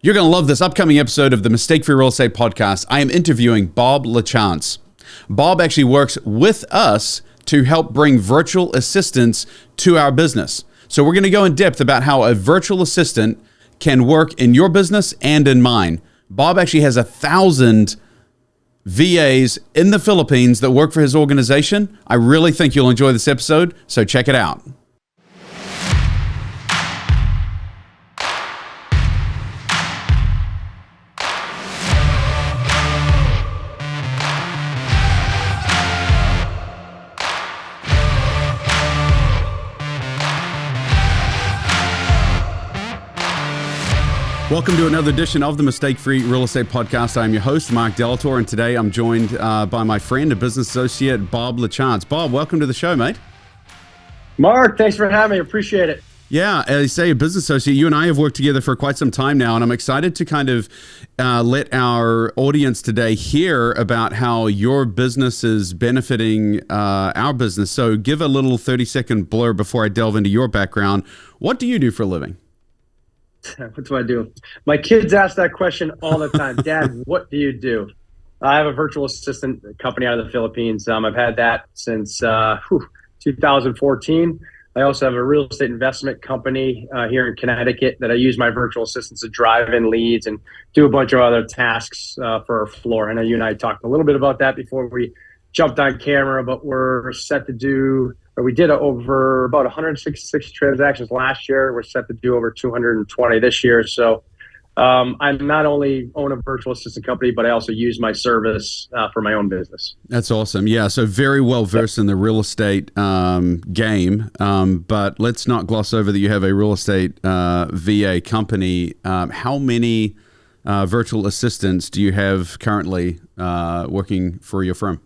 You're going to love this upcoming episode of the Mistake-Free Real Estate Podcast. I am interviewing Bob Lachance. Bob actually works with us to help bring virtual assistants to our business. So we're going to go in depth about how a virtual assistant can work in your business and in mine. Bob actually has 1,000 VAs in the Philippines that work for his organization. I really think you'll enjoy this episode, so check it out. Welcome to another edition of the Mistake-Free Real Estate Podcast. I'm your host, Marck, and today I'm joined by my friend and business associate, Bob Lachance. Bob, welcome to the show, mate. Mark, thanks for having me. Appreciate it. Yeah, as I say, a business associate, you and I have worked together for quite some time now, and I'm excited to kind of let our audience today hear about how your business is benefiting our business. So give a little 30-second blur before I delve into your background. What do you do for a living? What do I do? My kids ask that question all the time. Dad, what do you do? I have a virtual assistant company out of the Philippines. I've had that since 2014. I also have a real estate investment company here in Connecticut that I use my virtual assistants to drive in leads and do a bunch of other tasks for our floor. I know you and I talked a little bit about that before we jumped on camera, but we're set to do, or we did over about 166 transactions last year. We're set to do over 220 this year. So I not only own a virtual assistant company, but I also use my service for my own business. That's awesome. Yeah, so very well versed in the real estate game, but let's not gloss over that you have a real estate VA company. How many virtual assistants do you have currently working for your firm?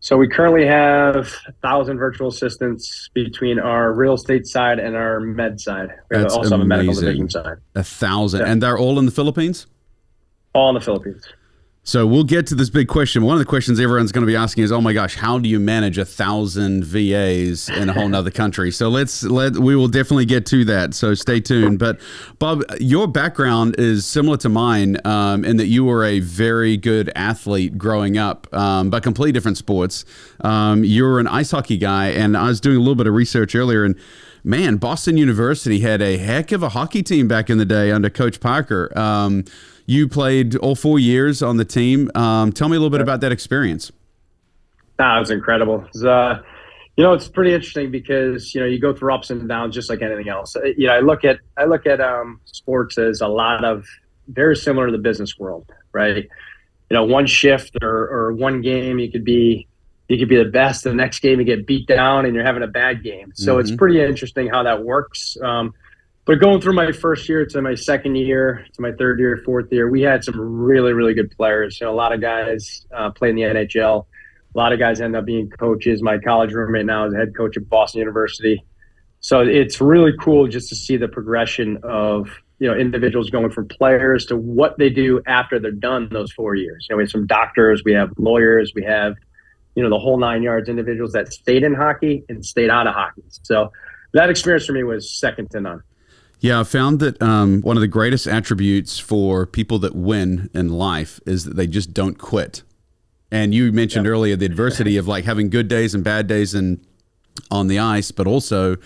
So we currently have 1,000 virtual assistants between our real estate side and our med side. We also have a medical division side. 1,000. Yeah. And they're all in the Philippines? All in the Philippines. So we'll get to this big question. One of the questions everyone's going to be asking is, oh my gosh, how do you manage 1,000 VAs in a whole nother country? So we will definitely get to that. So stay tuned. But Bob, your background is similar to mine in that you were a very good athlete growing up, but completely different sports. You were an ice hockey guy, and I was doing a little bit of research earlier, and man, Boston University had a heck of a hockey team back in the day under Coach Parker. You played all 4 years on the team. Tell me a little bit about that experience. It was incredible. It was, it's pretty interesting because, you go through ups and downs just like anything else. I look at sports as a lot of very similar to the business world, right? One shift or one game, you could be the best. The next game you get beat down and you're having a bad game. So It's pretty interesting how that works. But going through my first year to my second year to my third year, fourth year, we had some really, really good players. A lot of guys play in the NHL. A lot of guys end up being coaches. My college roommate now is the head coach at Boston University. So it's really cool just to see the progression of, individuals going from players to what they do after they're done those 4 years. We have some doctors, we have lawyers, we have, the whole 9 yards, individuals that stayed in hockey and stayed out of hockey. So that experience for me was second to none. Yeah, I found that one of the greatest attributes for people that win in life is that they just don't quit. And you mentioned earlier the adversity of like having good days and bad days on the ice, but also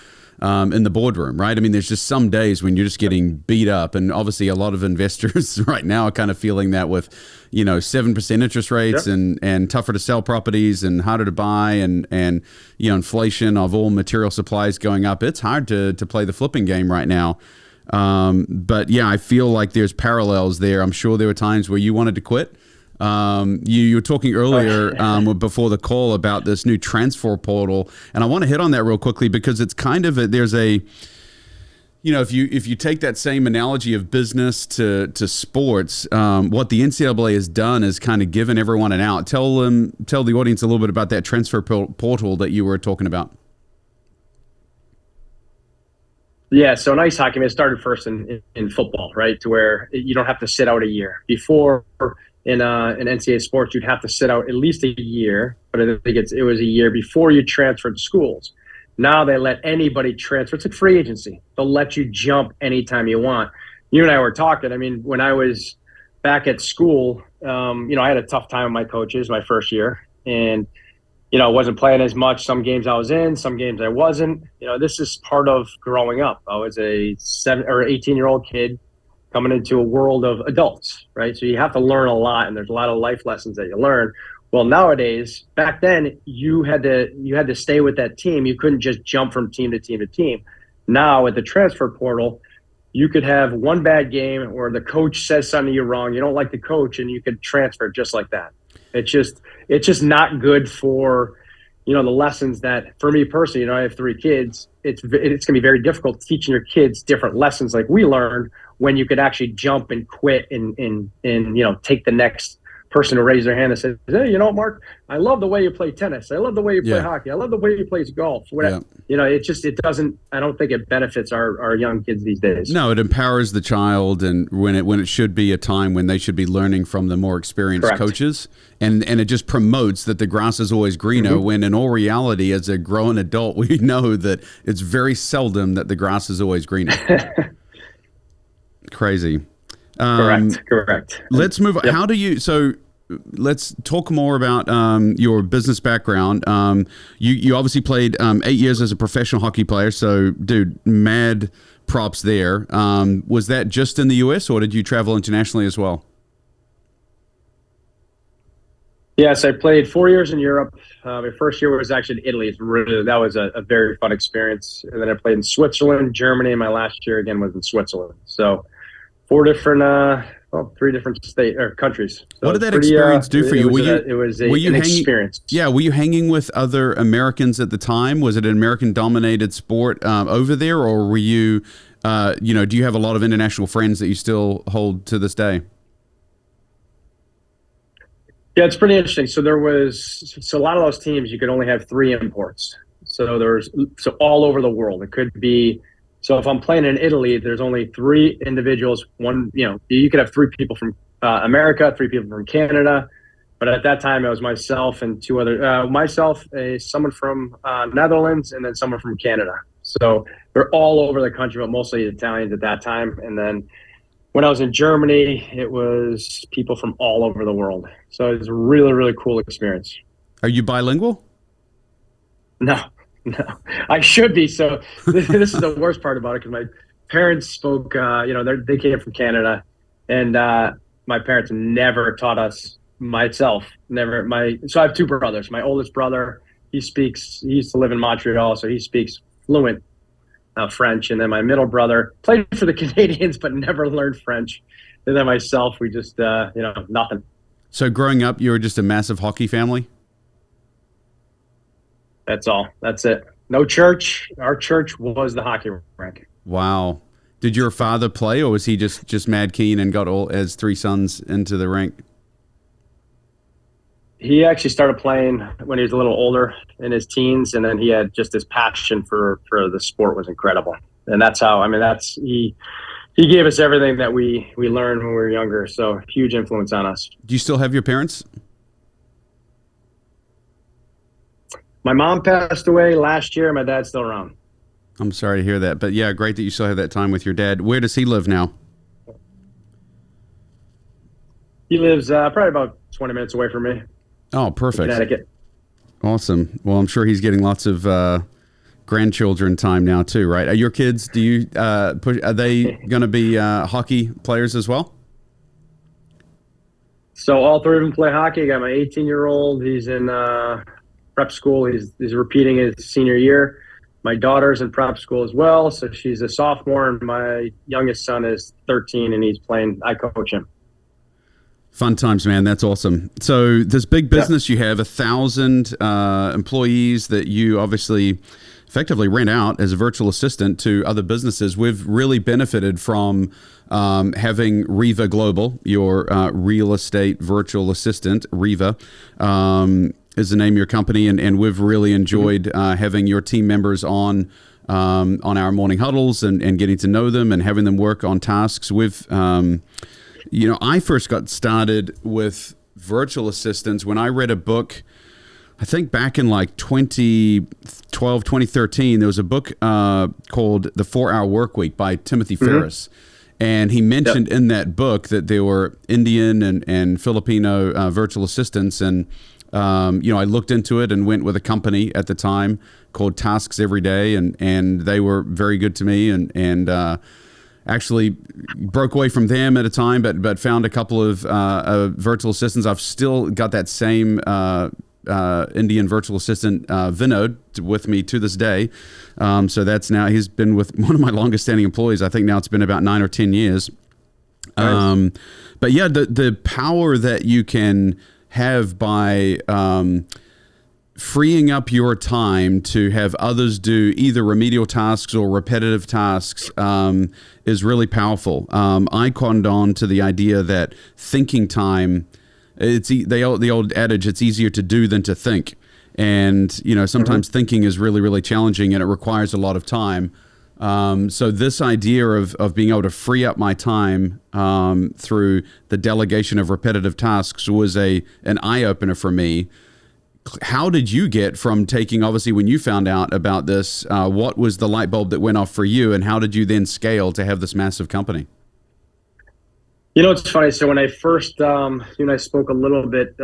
in the boardroom, right? I mean, there's just some days when you're just getting beat up. And obviously a lot of investors right now are kind of feeling that with, 7% interest rates and tougher to sell properties and harder to buy and inflation of all material supplies going up. It's hard to play the flipping game right now. But yeah, I feel like there's parallels there. I'm sure there were times where you wanted to quit. You were talking earlier before the call about this new transfer portal, and I want to hit on that real quickly because it's kind of if you take that same analogy of business to sports, what the NCAA has done is kind of given everyone an out. Tell the audience a little bit about that transfer portal that you were talking about. Yeah, so in ice hockey, it started first in football, right, to where you don't have to sit out a year. Before in NCAA sports, you'd have to sit out at least a year, but I think it was a year before you transferred to schools. Now they let anybody transfer. It's like free agency. They'll let you jump anytime you want. you and I were talking. I mean, when I was back at school, I had a tough time with my coaches my first year, and I wasn't playing as much. Some games I was in, some games I wasn't. This is part of growing up. I was a 7 or 18-year-old kid coming into a world of adults, right? So you have to learn a lot, and there's a lot of life lessons that you learn. Well, nowadays, back then, you had to stay with that team. You couldn't just jump from team to team to team. Now, at the transfer portal, you could have one bad game where the coach says something to you wrong. You don't like the coach, and you could transfer just like that. It's just not good for, the lessons that, for me personally, I have 3 kids. It's going to be very difficult teaching your kids different lessons like we learned when you could actually jump and quit and take the next person to raise their hand and say, hey, Mark, I love the way you play tennis. I love the way you play hockey. I love the way you play golf. Whatever. It doesn't, I don't think it benefits our young kids these days. No, it empowers the child, and when it should be a time when they should be learning from the more experienced coaches, and it just promotes that the grass is always greener, when in all reality, as a grown adult, we know that it's very seldom that the grass is always greener. Crazy. Correct. Let's move on. Yep. Let's talk more about your business background. You obviously played 8 years as a professional hockey player. So, dude, mad props there. Was that just in the U.S. or did you travel internationally as well? Yes, I played 4 years in Europe. My first year was actually in Italy. That was a very fun experience. And then I played in Switzerland, Germany, and my last year again was in Switzerland. So 3 different countries. So what did that experience do for you? It was an experience. Yeah, were you hanging with other Americans at the time? Was it an American-dominated sport over there, or were you, do you have a lot of international friends that you still hold to this day? Yeah, it's pretty interesting. So a lot of those teams, you could only have 3 imports. So all over the world. It could be. So if I'm playing in Italy, there's only 3 individuals. You could have 3 people from America, 3 people from Canada. But at that time, it was myself and 2 other, someone from Netherlands, and then someone from Canada. So they're all over the country, but mostly Italians at that time. And then when I was in Germany, it was people from all over the world. So it was a really, really cool experience. Are you bilingual? No, I should be. So this is the worst part about it, because my parents spoke, they came from Canada, and my parents never taught us. So I have 2 brothers. My oldest brother, he used to live in Montreal, so he speaks fluent French. And then my middle brother played for the Canadians, but never learned French. And then myself, we just, nothing. So growing up, you were just a massive hockey family? That's all. That's it. No church. Our church was the hockey rink. Wow. Did your father play, or was he just mad keen and got all as 3 sons into the rink? He actually started playing when he was a little older, in his teens, and then he had just his passion for the sport was incredible. And that's how, he gave us everything that we learned when we were younger. So huge influence on us. Do you still have your parents? My mom passed away last year. My dad's still around. I'm sorry to hear that. But yeah, great that you still have that time with your dad. Where does he live now? He lives probably about 20 minutes away from me. Oh, perfect. Connecticut. Awesome. Well, I'm sure he's getting lots of grandchildren time now too, right? Are your kids, are they going to be hockey players as well? So all 3 of them play hockey. I got my 18-year-old. He's in prep school. He's repeating his senior year. My daughter's in prep school as well, so she's a sophomore, and my youngest son is 13, and I coach him. Fun times, man. That's awesome. So this big business, you have 1,000 employees that you obviously effectively rent out as a virtual assistant to other businesses. We've really benefited from having REVA Global, your real estate virtual assistant. REVA is the name of your company, and we've really enjoyed having your team members on our morning huddles and getting to know them and having them work on tasks. I first got started with virtual assistants when I read a book, I think back in like 2012, 2013, there was a book called The 4-Hour Workweek by Timothy Ferriss. And he mentioned in that book that there were Indian and Filipino virtual assistants. And, I looked into it and went with a company at the time called Tasks Every Day. And they were very good to me and actually broke away from them at a time, but found a couple of virtual assistants. I've still got that same Indian virtual assistant, Vinod, with me to this day. So that's now, he's been with one of my longest standing employees. I think now it's been about 9 or 10 years. Nice. But yeah, the power that you can have by freeing up your time to have others do either remedial tasks or repetitive tasks is really powerful. I conned on to the idea that thinking time, the old adage, it's easier to do than to think. And, sometimes thinking is really, really challenging and it requires a lot of time. So this idea of being able to free up my time through the delegation of repetitive tasks was an eye-opener for me. How did you get from taking, obviously, when you found out about this, what was the light bulb that went off for you, and how did you then scale to have this massive company? It's funny. So when I first, you and I spoke a little bit,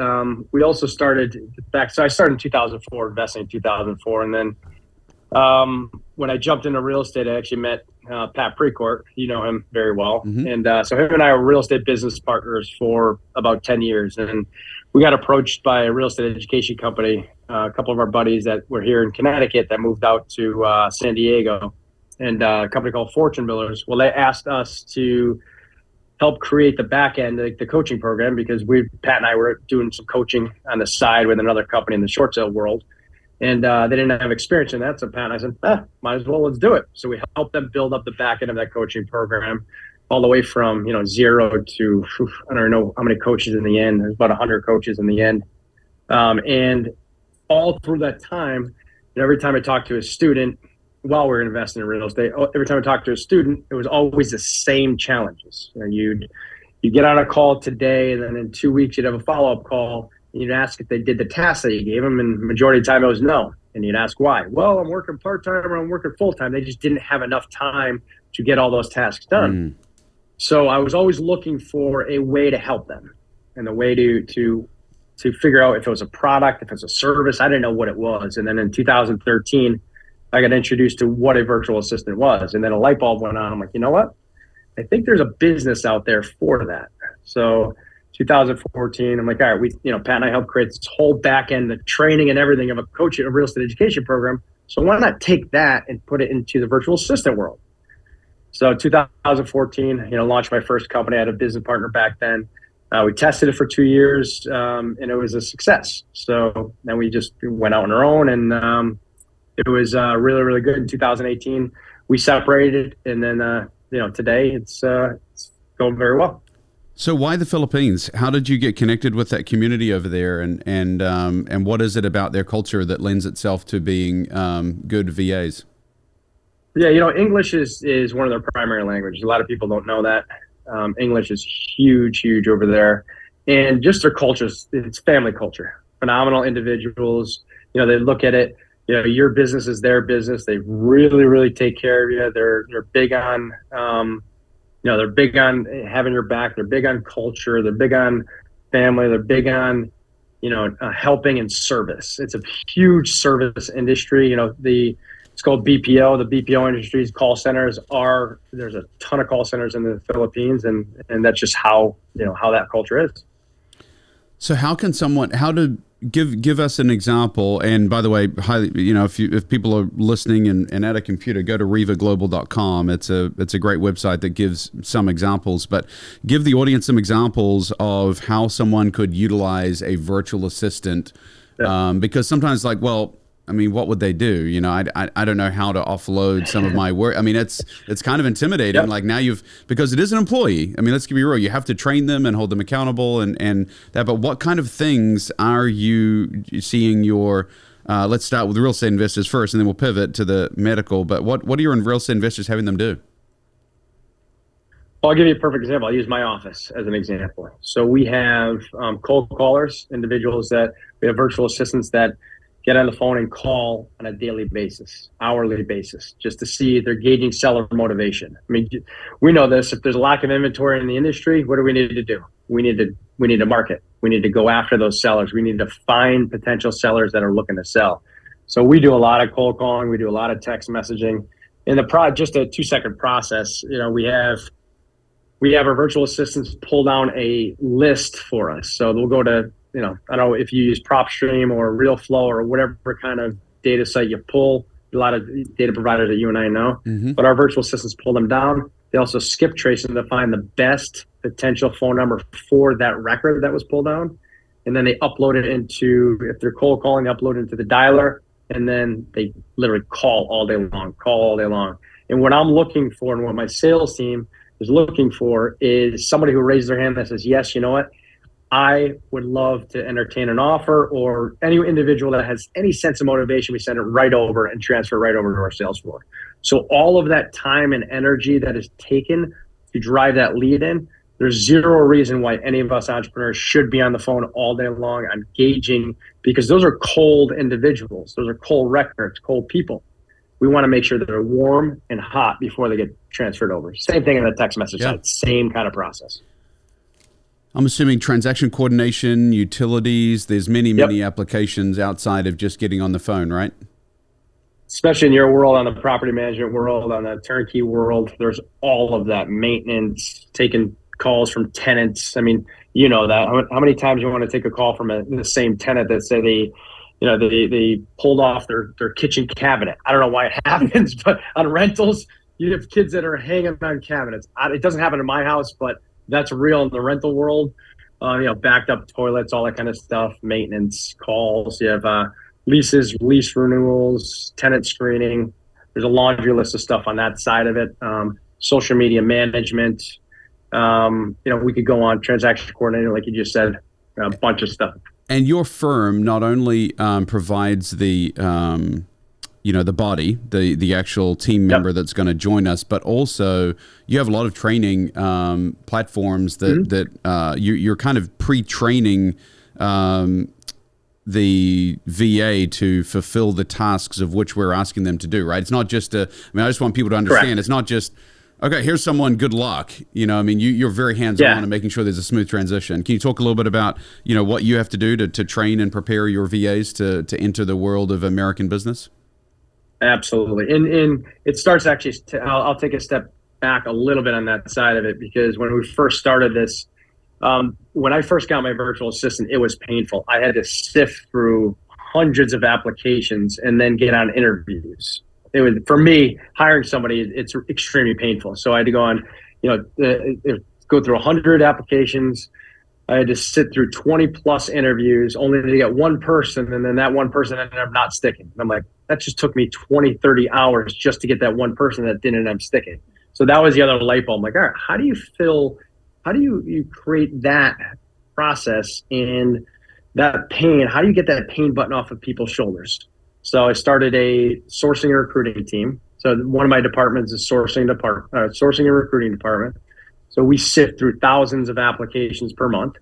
we also started back. So I started in 2004, investing in 2004. And then when I jumped into real estate, I actually met Pat Precourt. You know him very well. Mm-hmm. And so him and I were real estate business partners for about 10 years. And we got approached by a real estate education company, a couple of our buddies that were here in Connecticut that moved out to San Diego, and a company called Fortune Builders. Well, they asked us to help create the back end, like the coaching program, because Pat and I were doing some coaching on the side with another company in the short sale world. And they didn't have experience in that. So Pat and I said, might as well, let's do it. So we helped them build up the back end of that coaching program, all the way from, 0 to, I don't know how many coaches in the end. There's about 100 coaches in the end. And all through that time, every time I talked to a student while we were investing in real estate, every time I talked to a student, it was always the same challenges. You'd get on a call today, and then in 2 weeks, you'd have a follow-up call, and you'd ask if they did the task that you gave them, and the majority of the time it was no. And you'd ask why. Well, I'm working part-time or I'm working full-time. They just didn't have enough time to get all those tasks done. So I was always looking for a way to help them, and a way to figure out if it was a product, if it was a service. I didn't know what it was. And then in 2013, I got introduced to what a virtual assistant was. And then a light bulb went on. I'm like, you know what? I think there's a business out there for that. So 2014, I'm like, all right, Pat and I helped create this whole back end, the training and everything of a coaching, a real estate education program. So why not take that and put it into the virtual assistant world? So 2014, launched my first company. I had a business partner back then. We tested it for 2 years, and it was a success. So then we just went out on our own, and it was really, really good. In 2018, we separated, and then today it's going very well. So why the Philippines? How did you get connected with that community over there, and what is it about their culture that lends itself to being good VAs? Yeah, English is one of their primary languages. A lot of people don't know that. English is huge over there. And just their culture, it's family culture. Phenomenal individuals. They look at it, your business is their business. They really, really take care of you. They're big on, they're big on having your back. They're big on culture. They're big on family. They're big on, helping and service. It's a huge service industry. It's called BPO. The BPO industry's call centers there's a ton of call centers in the Philippines, and that's just how that culture is. So how to give us an example? And by the way, highly, if people are listening and at a computer, go to revaglobal.com. It's a great website that gives some examples, but give the audience some examples of how someone could utilize a virtual assistant. Yeah. Because sometimes what would they do? I don't know how to offload some of my work. It's kind of intimidating. Yep. Like now because it is an employee. Let's be real. You have to train them and hold them accountable and that. But what kind of things are you seeing let's start with real estate investors first, and then we'll pivot to the medical. But what are your real estate investors having them do? Well, I'll give you a perfect example. I'll use my office as an example. So we have cold callers, individuals that we have virtual assistants that get on the phone and call on a daily basis, hourly basis, just to see if they're gauging seller motivation. I mean, we know this. If there's a lack of inventory in the industry, what do we need to do? We need to market. We need to go after those sellers. We need to find potential sellers that are looking to sell. So we do a lot of cold calling. We do a lot of text messaging. In the just a 2-second process, we have our virtual assistants pull down a list for us. So they'll go to, I don't know if you use PropStream or RealFlow or whatever kind of data site you pull, a lot of data providers that you and I know, but our virtual assistants pull them down. They also skip trace them to find the best potential phone number for that record that was pulled down. And then they upload it into, if they're cold calling, they upload it into the dialer, and then they literally call all day long. And what I'm looking for and what my sales team is looking for is somebody who raises their hand that says, yes, you know what? I would love to entertain an offer, or any individual that has any sense of motivation, we send it right over and transfer right over to our sales floor. So all of that time and energy that is taken to drive that lead in, there's zero reason why any of us entrepreneurs should be on the phone all day long engaging, because those are cold individuals. Those are cold records, cold people. We want to make sure that they're warm and hot before they get transferred over. Same thing in the text message side, same kind of process. I'm assuming transaction coordination, utilities, there's many applications outside of just getting on the phone, right? Especially in your world, on the property management world, on the turnkey world, there's all of that maintenance, taking calls from tenants. I mean, you know that. How many times you want to take a call from the same tenant that say they pulled off their kitchen cabinet? I don't know why it happens, but on rentals, you have kids that are hanging on cabinets. It doesn't happen in my house, but that's real in the rental world. Backed up toilets, all that kind of stuff, maintenance calls. You have leases, lease renewals, tenant screening. There's a laundry list of stuff on that side of it. Social media management. We could go on, transaction coordinator, like you just said, a bunch of stuff. And your firm not only provides the the body, the actual team member that's going to join us, but also you have a lot of training platforms that you're kind of pre-training the VA to fulfill the tasks of which we're asking them to do, right? It's not just I just want people to understand. Correct. It's not just, okay, here's someone, good luck. You're very hands-on and making sure there's a smooth transition. Can you talk a little bit about, what you have to do to train and prepare your VAs to enter the world of American business? Absolutely. And it starts actually, I'll take a step back a little bit on that side of it, because when we first started this, when I first got my virtual assistant, it was painful. I had to sift through hundreds of applications and then get on interviews. It was, for me, hiring somebody, it's extremely painful. So I had to go on, go through 100 applications. I had to sit through 20 plus interviews only to get one person. And then that one person ended up not sticking. And I'm like, that just took me 20, 30 hours just to get that one person that didn't end up sticking. So that was the other light bulb. I'm like, all right, how do you create that process and that pain? How do you get that pain button off of people's shoulders? So I started a sourcing and recruiting team. So one of my departments is sourcing and recruiting department. So we sift through thousands of applications per month.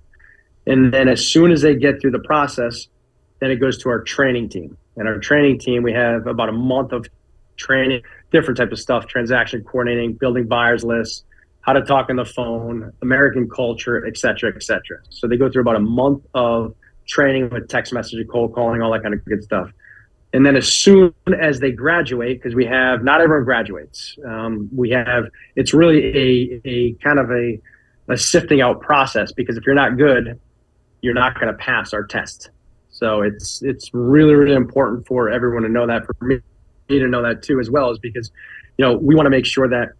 And then as soon as they get through the process, then it goes to our training team. And our training team, we have about a month of training, different type of stuff, transaction coordinating, building buyers lists, how to talk on the phone, American culture, et cetera, et cetera. So they go through about a month of training with text messaging, cold calling, all that kind of good stuff. And then as soon as they graduate, because not everyone graduates. It's really a kind of a sifting out process, because if you're not good, you're not going to pass our test. So it's really, really important for everyone to know that, for me to know that too, as well, is because, we want to make sure that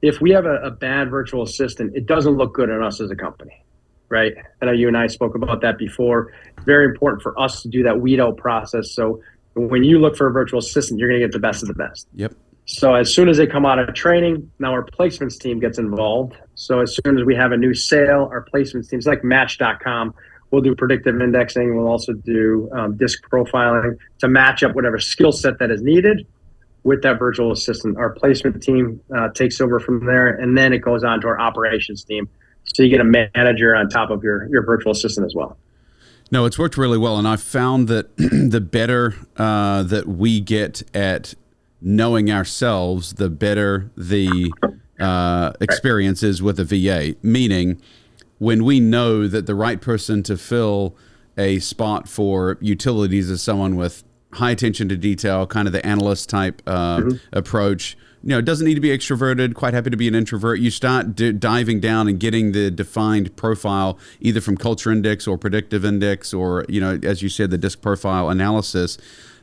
if we have a bad virtual assistant, it doesn't look good on us as a company, right? I know you and I spoke about that before. Very important for us to do that weed out process. So when you look for a virtual assistant, you're going to get the best of the best. Yep. So as soon as they come out of training, now our placements team gets involved. So as soon as we have a new sale, our placements teams, like Match.com, we'll do predictive indexing. We'll also do disc profiling to match up whatever skill set that is needed with that virtual assistant. Our placement team takes over from there, and then it goes on to our operations team. So you get a manager on top of your virtual assistant as well. No, it's worked really well, and I've found that the better that we get at knowing ourselves, the better the experience is with a VA. Meaning, when we know that the right person to fill a spot for utilities is someone with high attention to detail, kind of the analyst type approach. It doesn't need to be extroverted, quite happy to be an introvert. You start diving down and getting the defined profile, either from Culture Index or Predictive Index or, as you said, the DISC profile analysis.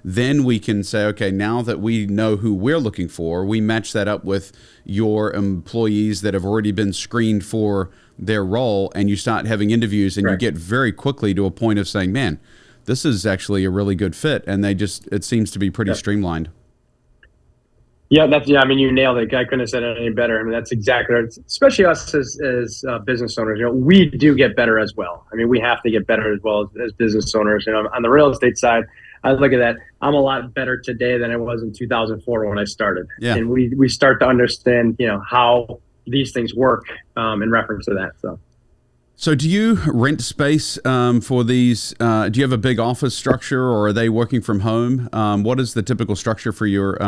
Then we can say, okay, now that we know who we're looking for, we match that up with your employees that have already been screened for their role, and you start having interviews, and you get very quickly to a point of saying, man, this is actually a really good fit. And it seems to be pretty streamlined. Yeah, I mean, you nailed it. I couldn't have said it any better. I mean, that's exactly right. Especially us as business owners, we do get better as well. I mean, we have to get better as well as business owners. On the real estate side, I look at that. I'm a lot better today than I was in 2004 when I started. Yeah. And we start to understand, how these things work in reference to that. So do you rent space for these? Do you have a big office structure, or are they working from home? What is the typical structure for your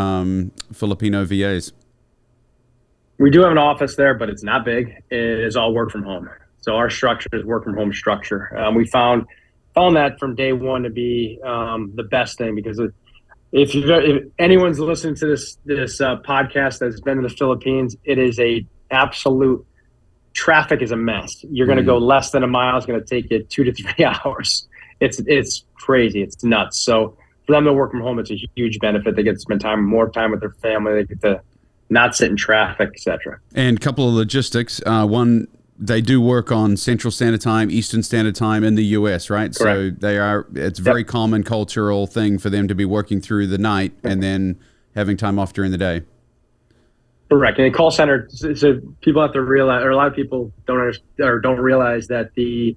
Filipino VAs? We do have an office there, but it's not big. It is all work from home. So our structure is work from home structure. We found that from day one to be the best thing, because if anyone's listening to this podcast that's been in the Philippines, it is a absolute traffic is a mess. You're going to go less than a mile. It's going to take you 2 to 3 hours. It's crazy. It's nuts. So for them to work from home, it's a huge benefit. They get to spend more time with their family. They get to not sit in traffic, etc. And a couple of logistics. One, they do work on Central Standard Time, Eastern Standard Time in the U.S., right? Correct. So it's very common cultural thing for them to be working through the night and then having time off during the day. Correct. And the call center, so people have to realize, or a lot of people don't realize that the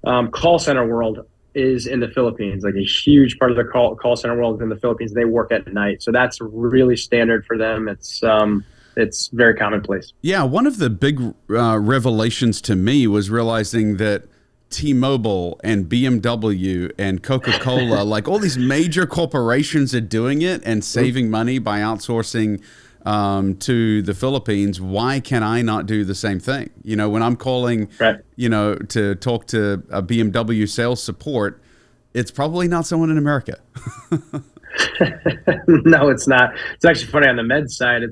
call center world is in the Philippines. Like a huge part of the call center world is in the Philippines. They work at night, so that's really standard for them. It's very commonplace. Yeah, one of the big revelations to me was realizing that T-Mobile and BMW and Coca-Cola, like all these major corporations are doing it and saving money by outsourcing to the Philippines. Why can I not do the same thing? When I'm calling, to talk to a BMW sales support, it's probably not someone in America. No, it's not. It's actually funny on the med side.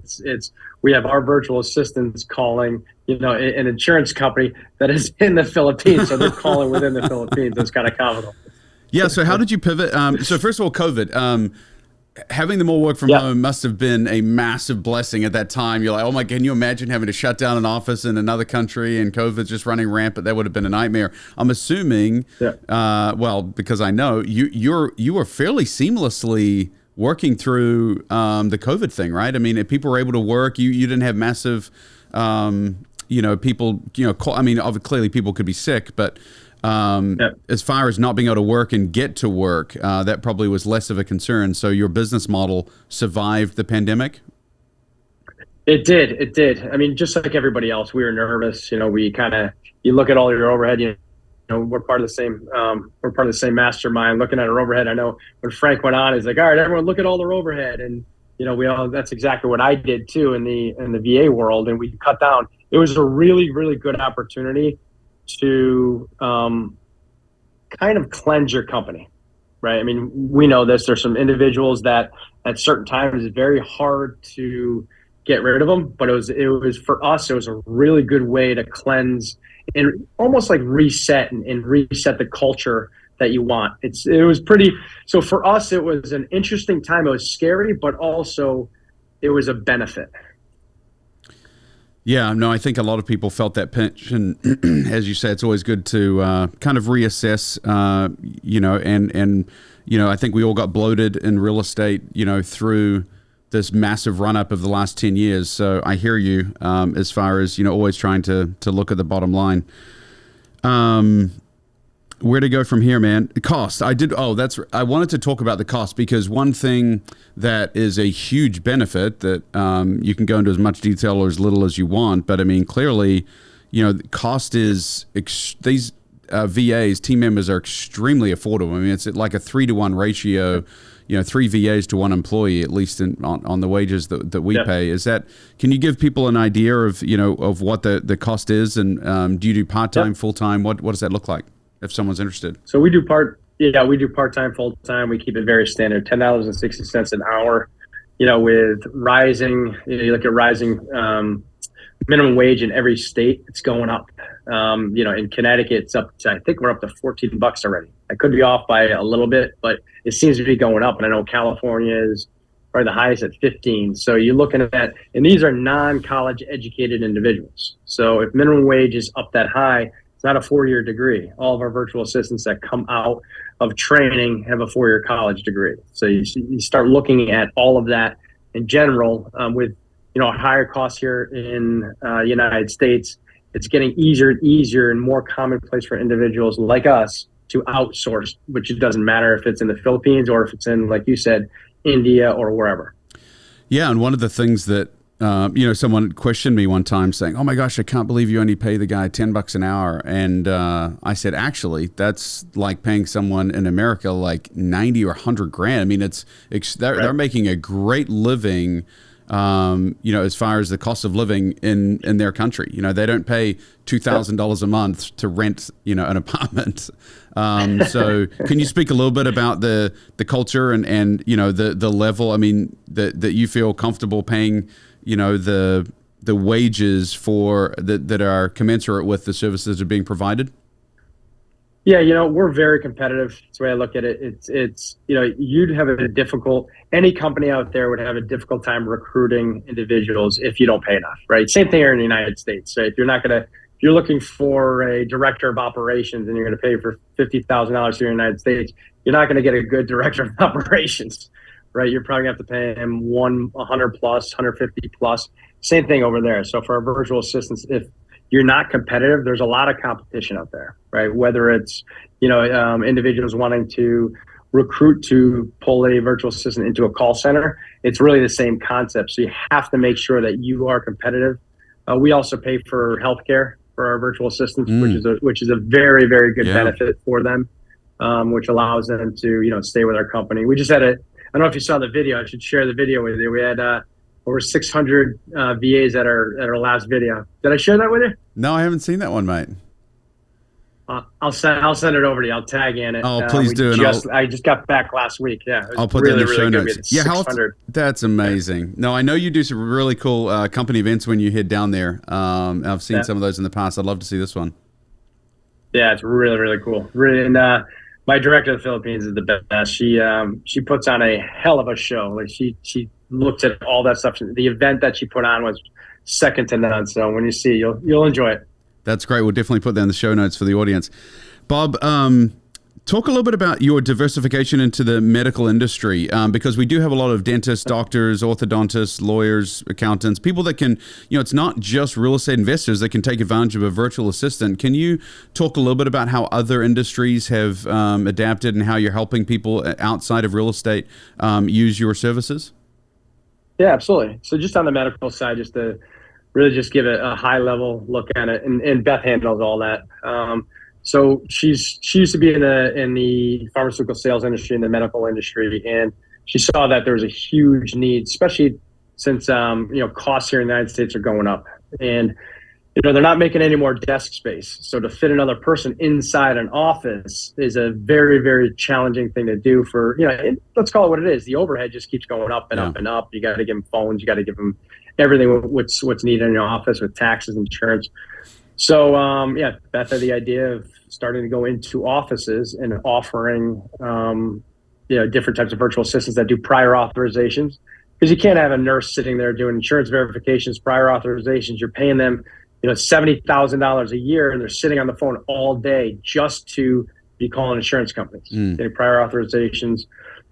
We have our virtual assistants calling, an insurance company that is in the Philippines. So they're calling within the Philippines. It's kind of comical. Yeah. So how did you pivot? So first of all, COVID, having them all work from home must have been a massive blessing at that time. You're like, oh my, can you imagine having to shut down an office in another country and COVID's just running rampant? That would have been a nightmare. I'm assuming, because I know you were fairly seamlessly working through the COVID thing, right? I mean, if people were able to work, you didn't have massive, people, clearly people could be sick, but as far as not being able to work and get to work, that probably was less of a concern. So your business model survived the pandemic? It did. I mean, just like everybody else, we were nervous. You look at all your overhead, we're part of the same mastermind looking at our overhead. I know when Frank went on, he's like, all right, everyone look at all their overhead. And, that's exactly what I did too in the VA world. And we cut down. It was a really, really good opportunity to kind of cleanse your company, right? I mean, we know this. There's some individuals that at certain times it's very hard to get rid of them, but it was for us, it was a really good way to cleanse and almost like reset and reset the culture that you want. It was pretty, so for us, it was an interesting time. It was scary, but also it was a benefit. Yeah, no, I think a lot of people felt that pinch, and as you say, it's always good to kind of reassess, I think we all got bloated in real estate, through this massive run up of the last 10 years. So I hear you as far as, always trying to look at the bottom line. Where to go from here, man? Cost. I wanted to talk about the cost, because one thing that is a huge benefit that you can go into as much detail or as little as you want, but I mean, clearly, cost is VAs, team members, are extremely affordable. I mean, it's like a 3-to-1 ratio. 3 VAs to 1 employee, at least on the wages that we pay. Is that? Can you give people an idea of of what the cost is, and do you do part-time, full-time? What does that look like if someone's interested? So we do part-time, full-time. We keep it very standard, $10.60 an hour. With rising, you look at rising minimum wage in every state, it's going up. In Connecticut, it's up to, I think we're up to $14 already. I could be off by a little bit, but it seems to be going up. And I know California is probably the highest at 15. So you're looking at, and these are non-college educated individuals. So if minimum wage is up that high, it's not a 4-year degree. All of our virtual assistants that come out of training have a 4-year college degree. So you start looking at all of that in general with higher costs here in United States. It's getting easier and more commonplace for individuals like us to outsource, which it doesn't matter if it's in the Philippines or if it's in, like you said, India or wherever. Yeah, and one of the things that someone questioned me one time saying, "Oh my gosh, I can't believe you only pay the guy $10 an hour." And I said, actually, that's like paying someone in America like 90 or 100 grand. I mean, they're making a great living. As far as the cost of living in their country, they don't pay $2,000 a month to rent, an apartment. So can you speak a little bit about the culture and the level, that you feel comfortable paying, the wages for that are commensurate with the services that are being provided? Yeah, we're very competitive. That's the way I look at it. It's you'd have any company out there would have a difficult time recruiting individuals if you don't pay enough, right? Same thing here in the United States. So if you're looking for a director of operations and you're going to pay for $50,000 here in the United States, you're not going to get a good director of operations, right? You're probably going to have to pay him 100 plus, 150 plus. Same thing over there. So for our virtual assistants, if you're not competitive, there's a lot of competition out there, right? Whether it's, individuals wanting to recruit to pull a virtual assistant into a call center, it's really the same concept. So you have to make sure that you are competitive. We also pay for healthcare for our virtual assistants, which is a very, very good benefit for them, which allows them to, stay with our company. We just had I don't know if you saw the video. I should share the video with you. We had over 600 VAs at our last video. Did I share that with you? No, I haven't seen that one, mate. I'll send it over to you. I'll tag in it. Oh, please do. I just got back last week. Yeah, I'll put that in the show notes. Yeah, that's amazing. No, I know you do some really cool company events when you head down there. I've seen some of those in the past. I'd love to see this one. Yeah, it's really, really cool. Really, and my director of the Philippines is the best. She puts on a hell of a show. Like she looked at all that stuff. The event that she put on was second to none. So when you see, you'll enjoy it. That's great. We'll definitely put that in the show notes for the audience. Bob, talk a little bit about your diversification into the medical industry, because we do have a lot of dentists, doctors, orthodontists, lawyers, accountants, people that can, it's not just real estate investors that can take advantage of a virtual assistant. Can you talk a little bit about how other industries have adapted and how you're helping people outside of real estate use your services? Yeah, absolutely. So just on the medical side, just to really just give a high level look at it, and Beth handles all that. So she used to be in the pharmaceutical sales industry, in the medical industry, and she saw that there was a huge need, especially since costs here in the United States are going up, and they're not making any more desk space. So to fit another person inside an office is a very, very challenging thing to do for, let's call it what it is. The overhead just keeps going up and up and up. You got to give them phones. You got to give them everything what's needed in your office with taxes, insurance. So, Beth had the idea of starting to go into offices and offering, different types of virtual assistants that do prior authorizations, because you can't have a nurse sitting there doing insurance verifications, prior authorizations. You're paying them $70,000 a year, and they're sitting on the phone all day just to be calling insurance companies, getting prior authorizations.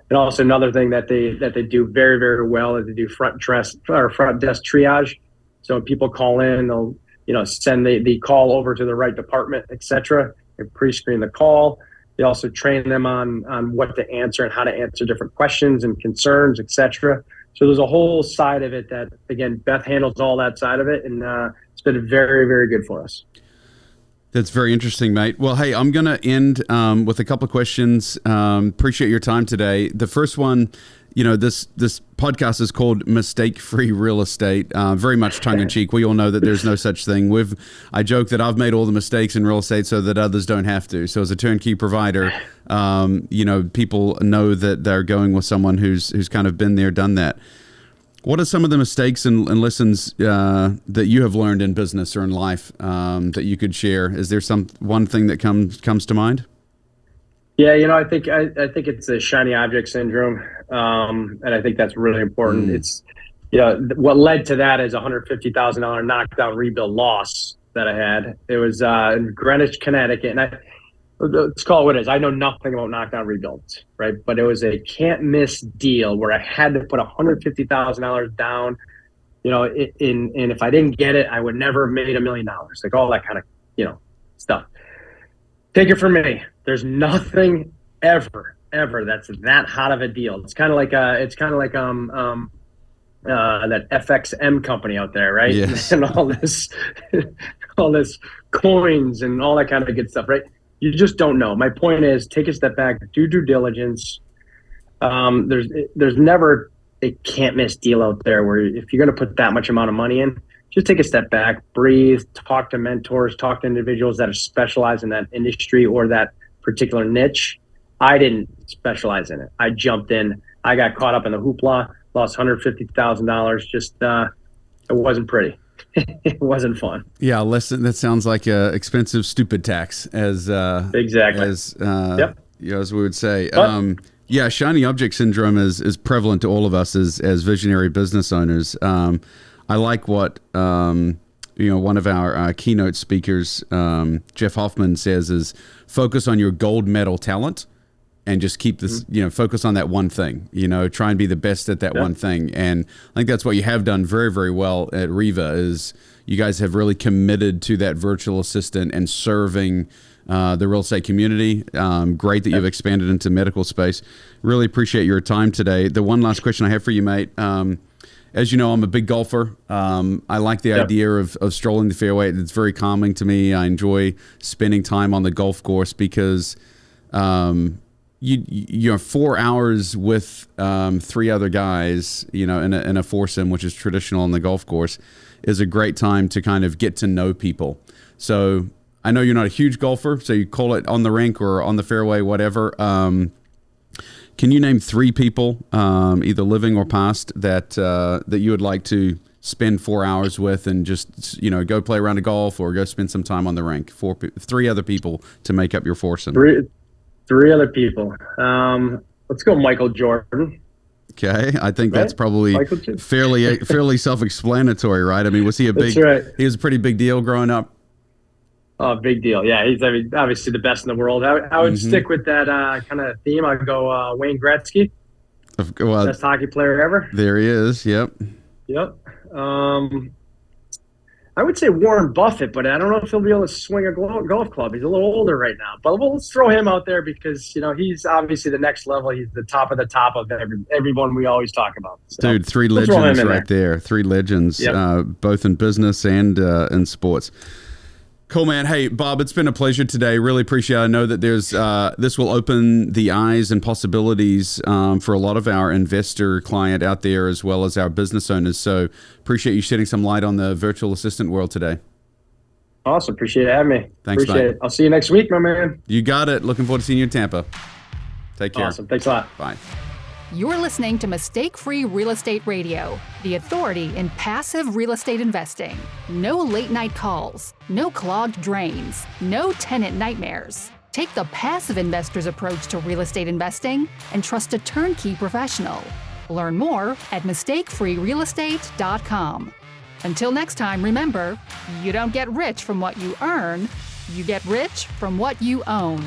And also another thing that they do very, very well is they do front desk triage. So when people call in, they'll send the call over to the right department, etc. They pre-screen the call. They also train them on what to answer and how to answer different questions and concerns, etc. So there's a whole side of it that, again, Beth handles all that side of it, and it's been very, very good for us. That's very interesting, mate. Well, hey, I'm going to end with a couple of questions. Appreciate your time today. The first one, this podcast is called Mistake-Free Real Estate, very much tongue-in-cheek. We all know that there's no such thing. I joke that I've made all the mistakes in real estate so that others don't have to. So as a turnkey provider, people know that they're going with someone who's kind of been there, done that. What are some of the mistakes and lessons that you have learned in business or in life that you could share? Is there one thing that comes to mind? Yeah, I think it's the shiny object syndrome, and I think that's really important. It's what led to that is a $150,000 knockdown rebuild loss that I had. It was in Greenwich, Connecticut, and let's call it what it is. I know nothing about knockdown rebuilds, right? But it was a can't miss deal where I had to put $150,000 down, and if I didn't get it, I would never have made $1 million, like all that kind of, stuff. Take it from me. There's nothing ever that's that hot of a deal. It's kind of like that FXM company out there, right? Yes. And all this coins and all that kind of good stuff, right? You just don't know. My point is, take a step back, do due diligence. There's never a can't miss deal out there where if you're going to put that much amount of money in, just take a step back, breathe, talk to mentors, talk to individuals that are specialized in that industry or that particular niche. I didn't specialize in it. I jumped in. I got caught up in the hoopla, lost $150,000. Just it wasn't pretty. It wasn't fun. Yeah, listen, that sounds like a expensive stupid tax, as exactly as yep. As we would say. Yeah, shiny object syndrome is prevalent to all of us as visionary business owners. I like what one of our keynote speakers, Jeff Hoffman, says is focus on your gold medal talent and just keep this, focus on that one thing, try and be the best at that one thing. And I think that's what you have done very, very well at REVA is you guys have really committed to that virtual assistant and serving the real estate community. Great that you've expanded into medical space. Really appreciate your time today. The one last question I have for you, mate. As you know, I'm a big golfer. I like the idea of strolling the fairway. It's very calming to me. I enjoy spending time on the golf course because you're 4 hours with 3 other guys, in a foursome, which is traditional on the golf course, is a great time to kind of get to know people. So I know you're not a huge golfer, so you call it on the rink or on the fairway, whatever. Can you name 3 people, either living or past, that you would like to spend 4 hours with and just, go play around a golf or go spend some time on the rink? 3 other people to make up your foursome. 3 other people. Let's go Michael Jordan. Okay, I think that's probably fairly self-explanatory, right? I mean, was he he was a pretty big deal growing up? Oh, big deal. Yeah, he's obviously the best in the world. I would stick with that kind of theme. I'd go Wayne Gretzky, best hockey player ever. There he is. Yep. I would say Warren Buffett, but I don't know if he'll be able to swing a golf club. He's a little older right now. But let's throw him out there because, he's obviously the next level. He's the top of everyone we always talk about. So, dude, 3 legends right there. 3 legends, both in business and in sports. Cool, man. Hey, Bob, it's been a pleasure today. Really appreciate it. I know that there's this will open the eyes and possibilities for a lot of our investor client out there as well as our business owners. So appreciate you shedding some light on the virtual assistant world today. Awesome. Appreciate having me. Thanks, appreciate it. I'll see you next week, my man. You got it. Looking forward to seeing you in Tampa. Take care. Awesome. Thanks a lot. Bye. You're listening to Mistake-Free Real Estate Radio, the authority in passive real estate investing. No late-night calls, no clogged drains, no tenant nightmares. Take the passive investor's approach to real estate investing and trust a turnkey professional. Learn more at mistakefreerealestate.com. Until next time, remember, you don't get rich from what you earn, you get rich from what you own.